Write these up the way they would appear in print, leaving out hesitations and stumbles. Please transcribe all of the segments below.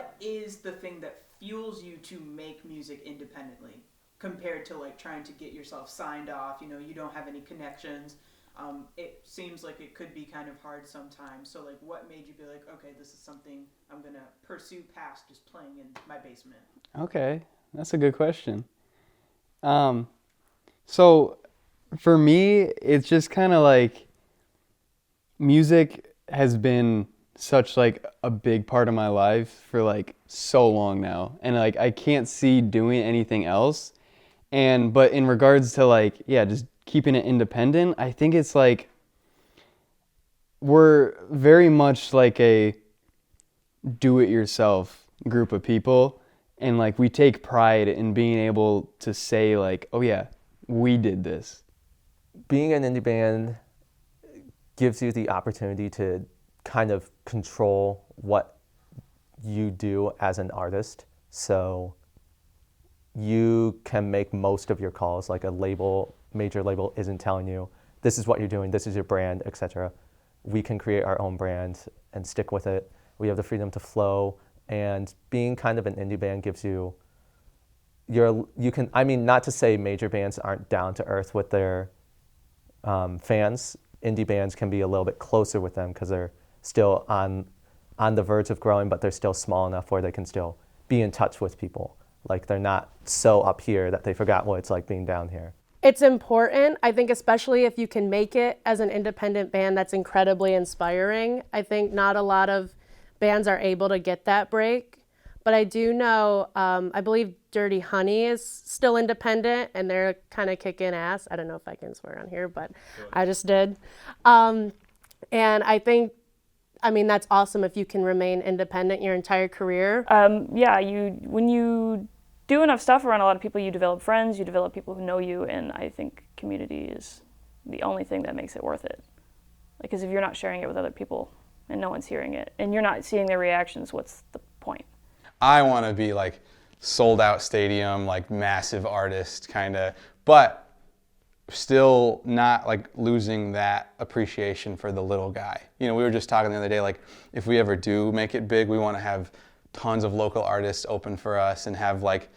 what is the thing that fuels you to make music independently compared to like trying to get yourself signed off? You know, you don't have any connections. It seems like it could be kind of hard sometimes. So like, what made you be like, okay, this is something I'm gonna pursue past just playing in my basement? Okay, that's a good question. Um, so for me, it's just kind of like music has been such like a big part of my life for like so long now, and like I can't see doing anything else. And but in regards to like, yeah, just keeping it independent, I think it's like we're very much like a do-it-yourself group of people, and like we take pride in being able to say like, oh yeah, we did this. Being an indie band gives you the opportunity to kind of control what you do as an artist. So you can make most of your calls. Like a label, major label isn't telling you, this is what you're doing, this is your brand, etc. We can create our own brand and stick with it. We have the freedom to flow, and being kind of an indie band gives you you can, I mean, not to say major bands aren't down to earth with their fans. Indie bands can be a little bit closer with them because they're still on the verge of growing, but they're still small enough where they can still be in touch with people. Like they're not so up here that they forgot what it's like being down here. It's important, I think, especially if you can make it as an independent band. That's incredibly inspiring. I think not a lot of bands are able to get that break, but I do know, I believe Dirty Honey is still independent and they're kind of kicking ass. I don't know if I can swear on here, but I just did. And I think, I mean, that's awesome if you can remain independent your entire career. Yeah, when you do enough stuff around a lot of people, you develop friends, you develop people who know you, and I think community is the only thing that makes it worth it. Because if you're not sharing it with other people and no one's hearing it, and you're not seeing their reactions, what's the point? I want to be like sold out stadium, like massive artist kind of, but still not like losing that appreciation for the little guy. You know, we were just talking the other day, like if we ever do make it big, we want to have tons of local artists open for us and have like,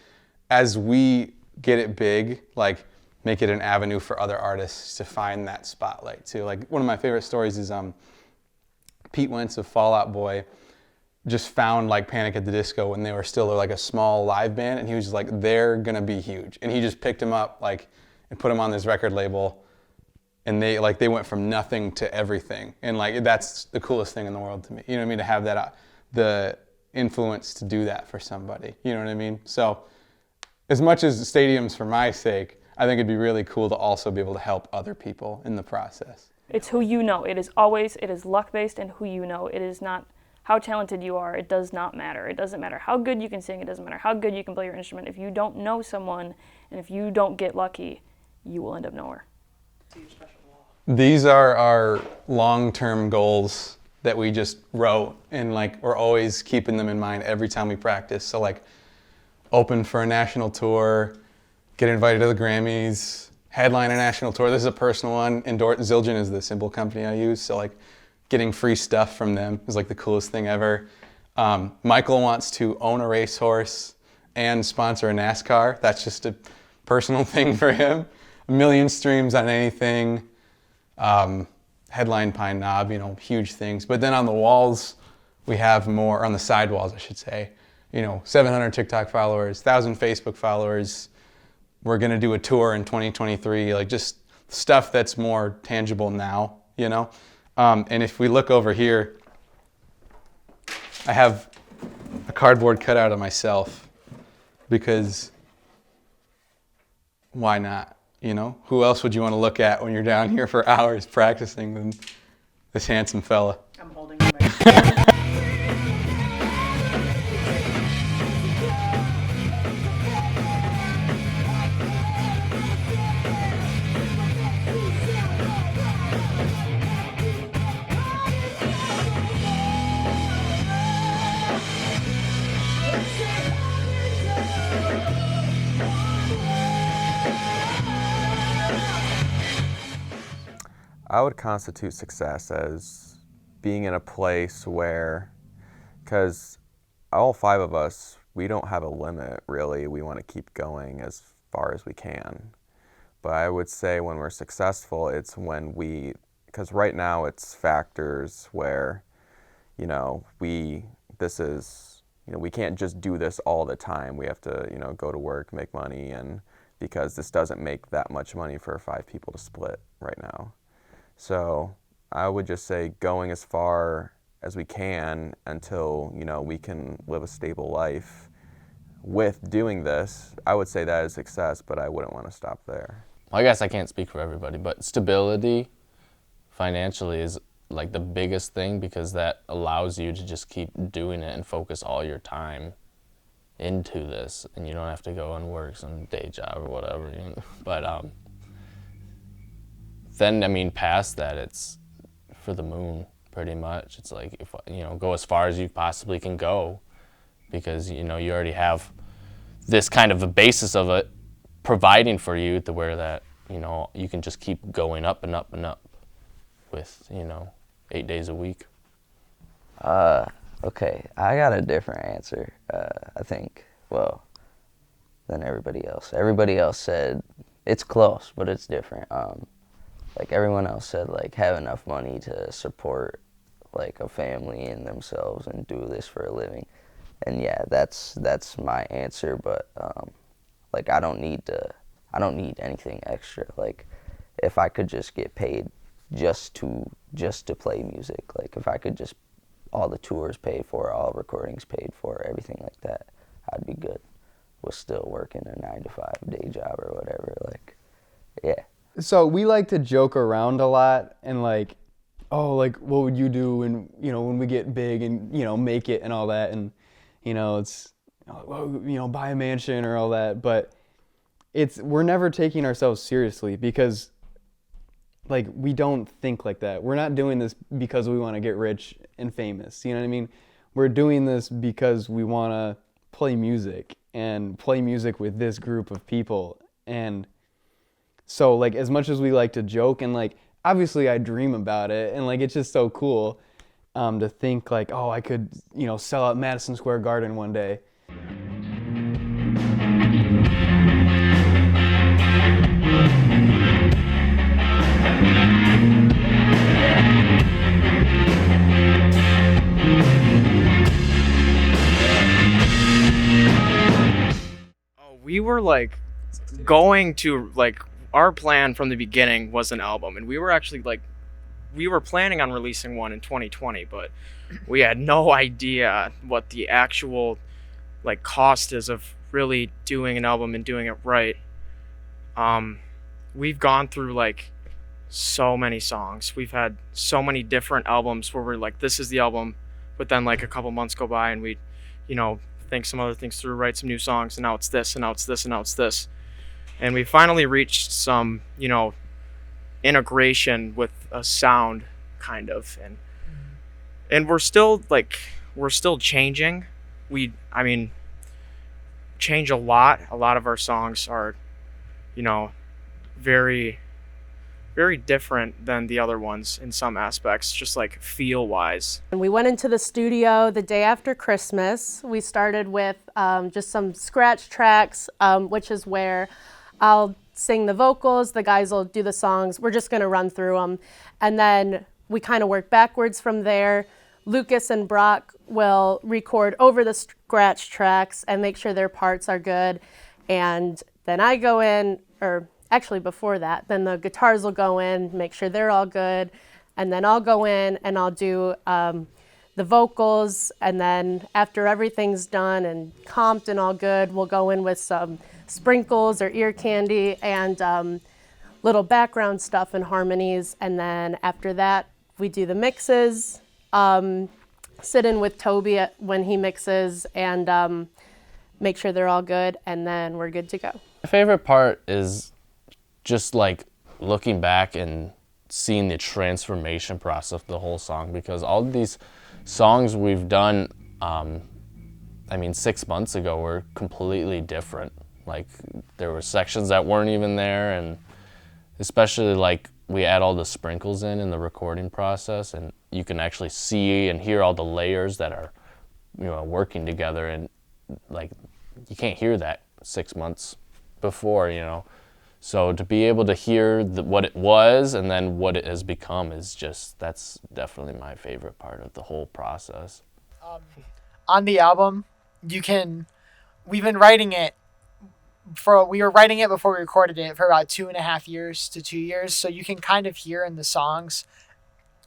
as we get it big, like make it an avenue for other artists to find that spotlight too. Like one of my favorite stories is Pete Wentz of Fall Out Boy just found like Panic at the Disco when they were still like a small live band, and he was just like, they're gonna be huge. And he just picked him up like and put him on this record label, and they went from nothing to everything. And like that's the coolest thing in the world to me. You know what I mean? To have that the influence to do that for somebody. You know what I mean? So as much as stadiums for my sake, I think it'd be really cool to also be able to help other people in the process. It's who you know. It is luck-based and who you know. It is not how talented you are. It does not matter. It doesn't matter how good you can sing. It doesn't matter how good you can play your instrument. If you don't know someone and if you don't get lucky, you will end up nowhere. These are our long-term goals that we just wrote, and like we're always keeping them in mind every time we practice. So like open for a national tour, get invited to the Grammys, headline a national tour. This is a personal one. Zildjian is the cymbal company I use, so like getting free stuff from them is like the coolest thing ever. Michael wants to own a racehorse and sponsor a NASCAR. That's just a personal thing for him. 1 million streams on anything. Headline Pine Knob, you know, huge things. But then on the walls, we have more, on the side walls, I should say, you know, 700 TikTok followers, 1,000 Facebook followers. We're going to do a tour in 2023, like just stuff that's more tangible now, you know? And if we look over here, I have a cardboard cutout of myself because why not? You know, who else would you want to look at when you're down here for hours practicing than this handsome fella? I'm holding my I would constitute success as being in a place where, because all 5 of us, we don't have a limit, really. We want to keep going as far as we can. But I would say when we're successful, it's when because right now it's factors where, we can't just do this all the time. We have to, go to work, make money, and because this doesn't make that much money for 5 people to split right now. So I would just say going as far as we can until, we can live a stable life with doing this. I would say that is success, but I wouldn't want to stop there. Well, I guess I can't speak for everybody, but stability financially is like the biggest thing, because that allows you to just keep doing it and focus all your time into this, and you don't have to go and work some day job or whatever. But then, past that, it's for the moon, pretty much. It's like, if go as far as you possibly can go, because, you already have this kind of a basis of it providing for you to where that, you can just keep going up and up and up with, 8 days a week. Okay, I got a different answer, I think, than everybody else. Everybody else said it's close, but it's different. Like everyone else said, like have enough money to support like a family and themselves and do this for a living. And yeah, that's my answer, but like I don't need anything extra. Like if I could just get paid just to play music, like if I could just all the tours paid for, all recordings paid for, everything like that, I'd be good. Was still working a 9-to-5 day job or whatever. Like, yeah. So we like to joke around a lot and like, oh, like what would you do when when we get big and make it and all that, and it's buy a mansion or all that, but we're never taking ourselves seriously because like we don't think like that. We're not doing this because we want to get rich and famous. You know what I mean? We're doing this because we want to play music and play music with this group of people. And so like as much as we like to joke and like obviously I dream about it and like it's just so cool to think like, oh, I could sell out Madison Square Garden one day. We were like going to like our plan from the beginning was an album, and we were actually like we were planning on releasing one in 2020, but we had no idea what the actual like cost is of really doing an album and doing it right. We've gone through like so many songs. We've had so many different albums where we're like, this is the album, but then like a couple months go by and we think some other things through, write some new songs, and now it's this, and now it's this, and now it's this. And we finally reached some, integration with a sound, kind of. And we're still changing. Change a lot. A lot of our songs are, very, very different than the other ones in some aspects, just like feel wise. And we went into the studio the day after Christmas. We started with just some scratch tracks, which is where I'll sing the vocals, the guys will do the songs. We're just going to run through them. And then we kind of work backwards from there. Lucas and Brock will record over the scratch tracks and make sure their parts are good. And then I go in, or actually before that, then the guitars will go in, make sure they're all good. And then I'll go in and I'll do the vocals. And then after everything's done and comped and all good, we'll go in with some sprinkles or ear candy and little background stuff and harmonies. And then after that, we do the mixes, sit in with Toby when he mixes and make sure they're all good. And then we're good to go. My favorite part is just like looking back and seeing the transformation process of the whole song, because all of these songs we've done, 6 months ago were completely different. Like there were sections that weren't even there, and especially like we add all the sprinkles in the recording process, and you can actually see and hear all the layers that are working together, and like you can't hear that 6 months before, So to be able to hear what it was and then what it has become that's definitely my favorite part of the whole process. On the album, we've been writing it we were writing it before we recorded it for about 2.5 years to 2 years. So you can kind of hear in the songs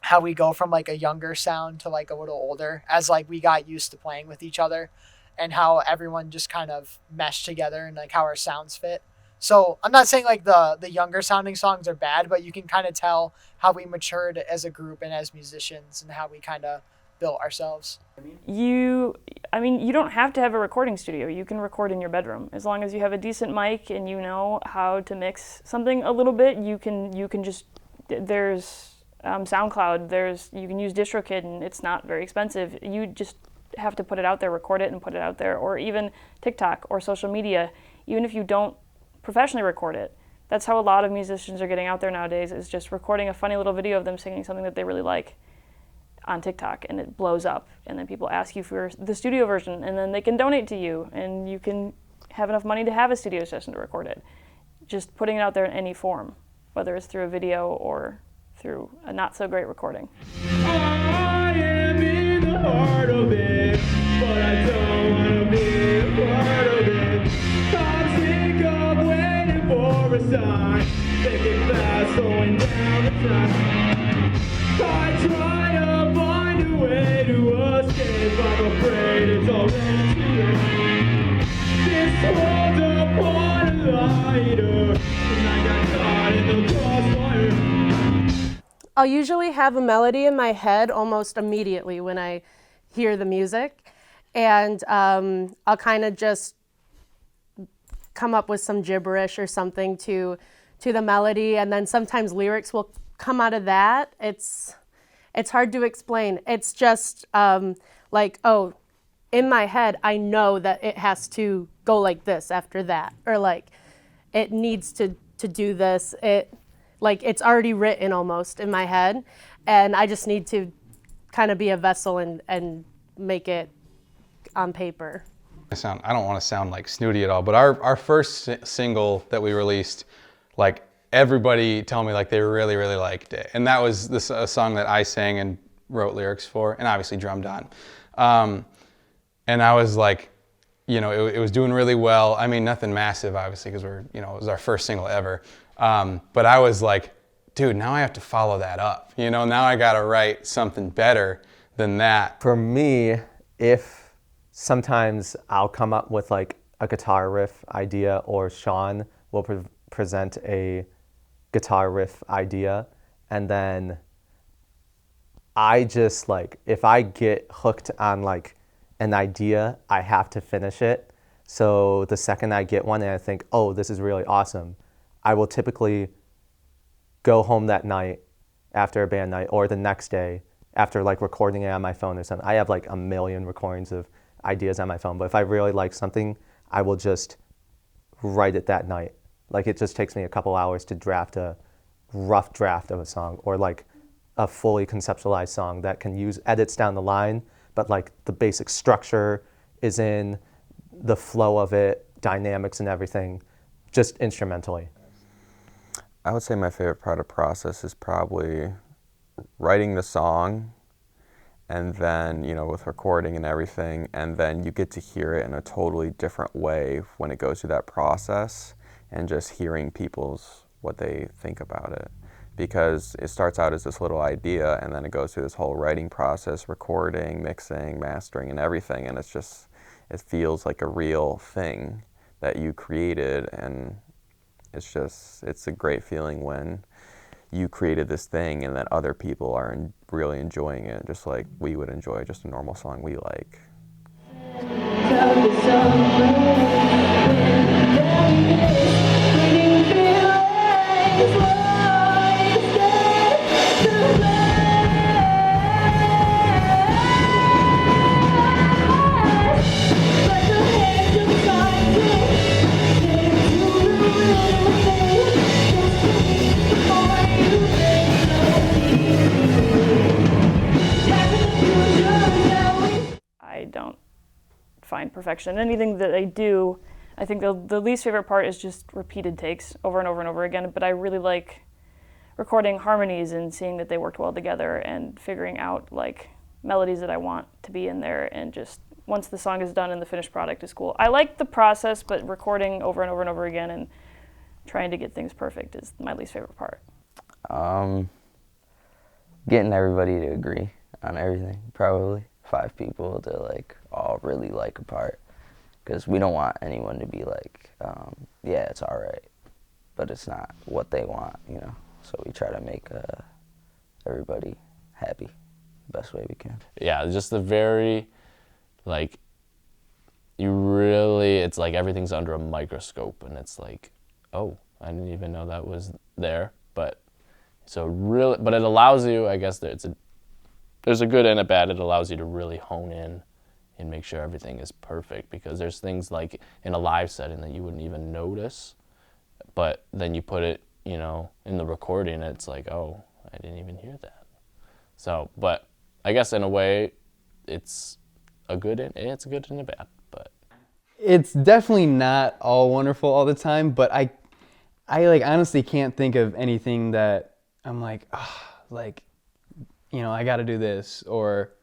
how we go from like a younger sound to like a little older as like we got used to playing with each other, and how everyone just kind of meshed together and like how our sounds fit. So I'm not saying like the younger sounding songs are bad, but you can kind of tell how we matured as a group and as musicians and how we kind of built ourselves. You don't have to have a recording studio. You can record in your bedroom. As long as you have a decent mic and you know how to mix something a little bit, you can just, there's SoundCloud, you can use DistroKid, and it's not very expensive. You just have to put it out there, record it and put it out there, or even TikTok or social media, even if you don't professionally record it. That's how a lot of musicians are getting out there nowadays, is just recording a funny little video of them singing something that they really like on TikTok, and it blows up, and then people ask you for the studio version, and then they can donate to you, and you can have enough money to have a studio session to record it. Just putting it out there in any form, whether it's through a video or through a not so great recording. I am in the heart of it, but I don't want to be a part of it. I'm sick of waiting for a sign, thinking fast, slowing down the time. I try to find a way to escape, I'm afraid it's already too late. This world's upon a lighter, and I got caught in the crossfire. I'll usually have a melody in my head almost immediately when I hear the music, and I'll kind of just come up with some gibberish or something to the melody, and then sometimes lyrics will come out of that. It's hard to explain. It's just like, oh, in my head, I know that it has to go like this after that, or like it needs to do this. It's already written almost in my head, and I just need to kind of be a vessel and make it on paper. I don't want to sound like snooty at all, but our first single that we released, like everybody told me like they really, really liked it. And that was a song that I sang and wrote lyrics for and obviously drummed on. And I was like, it was doing really well. I mean, nothing massive, obviously, because it was our first single ever. But I was like, dude, now I have to follow that up. Now I got to write something better than that. For me, if sometimes I'll come up with like a guitar riff idea, or Sean will present a guitar riff idea, and then I just like, if I get hooked on like an idea, I have to finish it. So the second I get one and I think, oh, this is really awesome, I will typically go home that night after a band night, or the next day after like recording it on my phone or something. I have like a million recordings of ideas on my phone, but if I really like something, I will just write it that night. Like it just takes me a couple hours to draft a rough draft of a song, or like a fully conceptualized song that can use edits down the line, but like the basic structure is in, the flow of it, dynamics and everything, just instrumentally. I would say my favorite part of the process is probably writing the song, and then, with recording and everything, and then you get to hear it in a totally different way when it goes through that process, and just hearing what they think about it. Because it starts out as this little idea, and then it goes through this whole writing process, recording, mixing, mastering, and everything, and it feels like a real thing that you created, and it's a great feeling when you created this thing and that other people are really enjoying it, just like we would enjoy just a normal song we like. I don't find perfection. Anything that I do, I think the least favorite part is just repeated takes over and over and over again, but I really like recording harmonies and seeing that they worked well together and figuring out like melodies that I want to be in there, and just once the song is done and the finished product is cool. I like the process, but recording over and over and over again and trying to get things perfect is my least favorite part. Getting everybody to agree on everything, probably 5 people to like all really like a part, because we don't want anyone to be like, yeah, it's all right, but it's not what they want, you know. So we try to make everybody happy the best way we can. Yeah, just the very, like, it's like everything's under a microscope, and it's like, oh, I didn't even know that was there. But it allows you, I guess there's a good and a bad. It allows you to really hone in and make sure everything is perfect, because there's things like in a live setting that you wouldn't even notice, but then you put it, you know, in the recording, it's like, oh, I didn't even hear that. So, but I guess in a way, it's a good and a bad, but It's definitely not all wonderful all the time, but I like honestly can't think of anything that I'm like, like, you know, I got to do this. Or,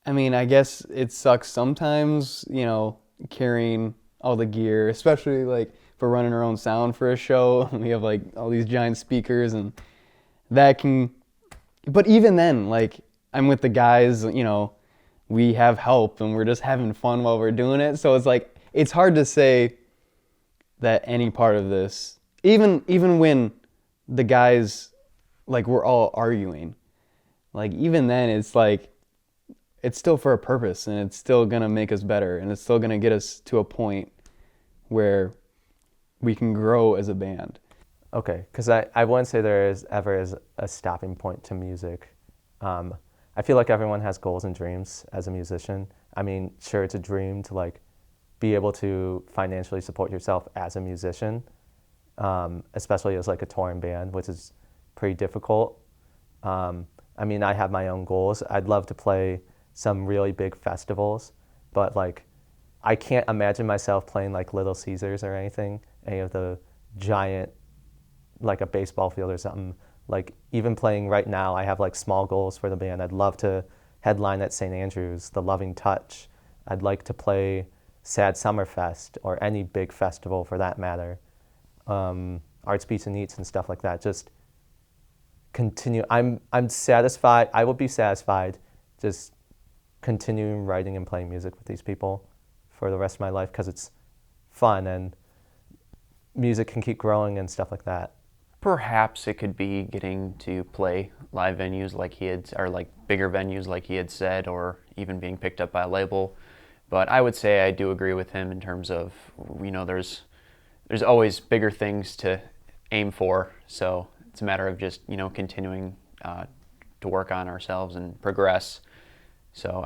I mean, I guess it sucks sometimes, you know, carrying all the gear, especially like for running our own sound for a show. We have like all these giant speakers, and that can, but even then, like, I'm with the guys, you know, we have help and we're just having fun while we're doing it. So it's like, it's hard to say that any part of this, even when the guys, like, we're all arguing, like, even then it's like, it's still for a purpose, and it's still gonna make us better, and it's still gonna get us to a point where we can grow as a band. Okay, because I wouldn't say there is ever is a stopping point to music. I feel like everyone has goals and dreams as a musician. I mean, sure, it's a dream to like be able to financially support yourself as a musician, especially as like a touring band, which is pretty difficult. I mean, I have my own goals. I'd love to play some really big festivals, but like, I can't imagine myself playing like Little Caesars or anything, any of the giant, like a baseball field or something. Like, even playing right now, I have like small goals for the band. I'd love to headline at St. Andrews, the Loving Touch. I'd like to play Sad Summerfest or any big festival for that matter. Arts, Beats, and Eats and stuff like that. Just continue. I'm satisfied. I will be satisfied just continuing writing and playing music with these people for the rest of my life, because it's fun and music can keep growing and stuff like that. Perhaps it could be getting to play live venues like he had, or like bigger venues like he had said, or even being picked up by a label. But I would say I do agree with him in terms of, you know, there's always bigger things to aim for. So it's a matter of just, you know, continuing to work on ourselves and progress. So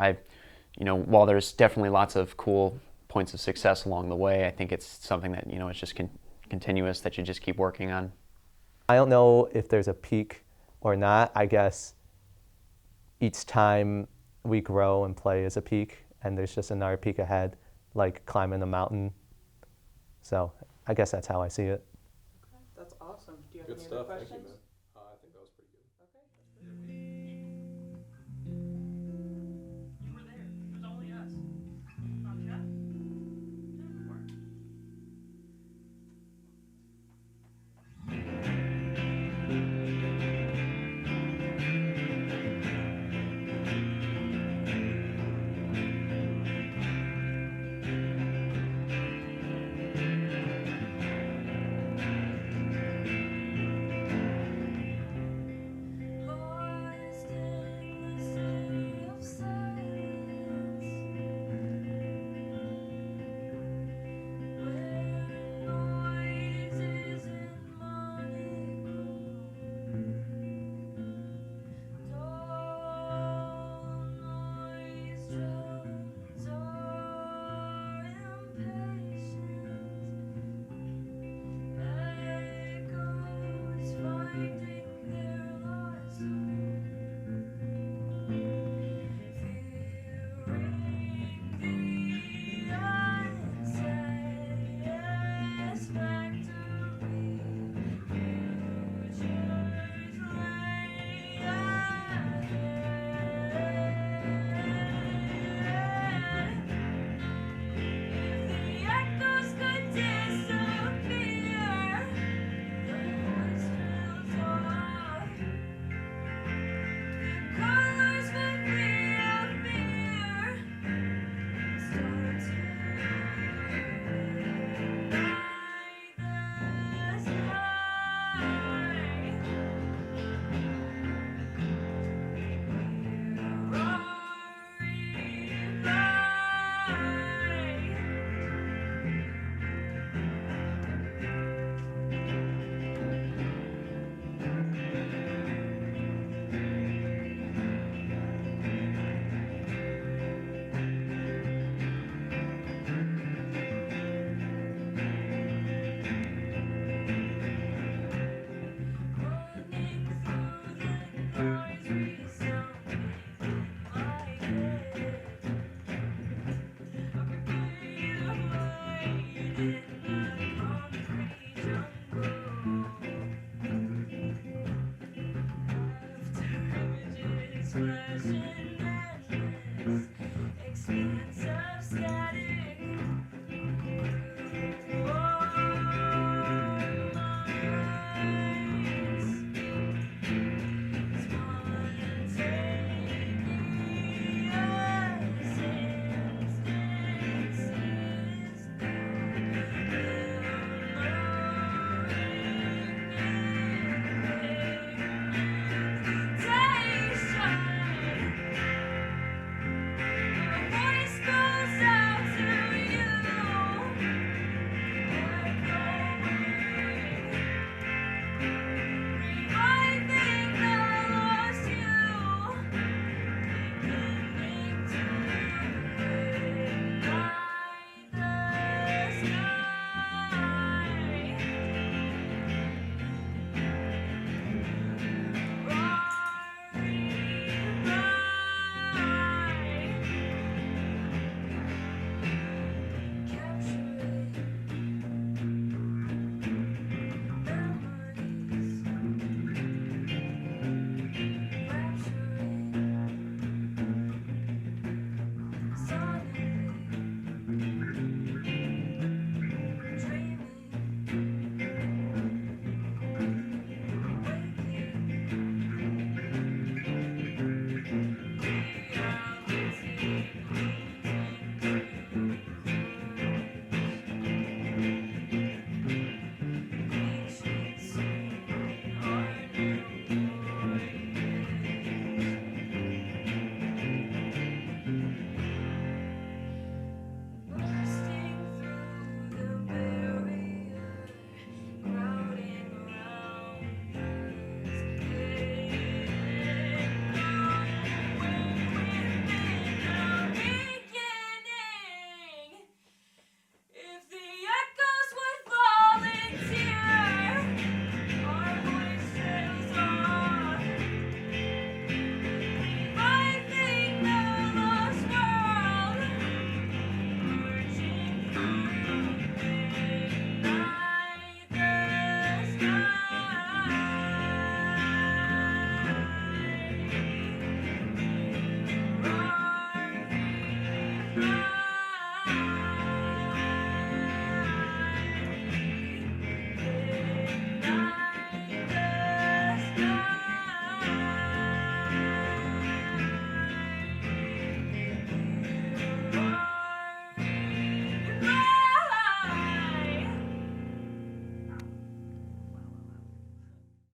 you know, while there's definitely lots of cool points of success along the way, I think it's something that, you know, it's just continuous, that you just keep working on. I don't know if there's a peak or not. I guess each time we grow and play is a peak, and there's just another peak ahead, like climbing a mountain. So I guess that's how I see it. That's awesome. Do you have Good any stuff. other Thank you, questions? man.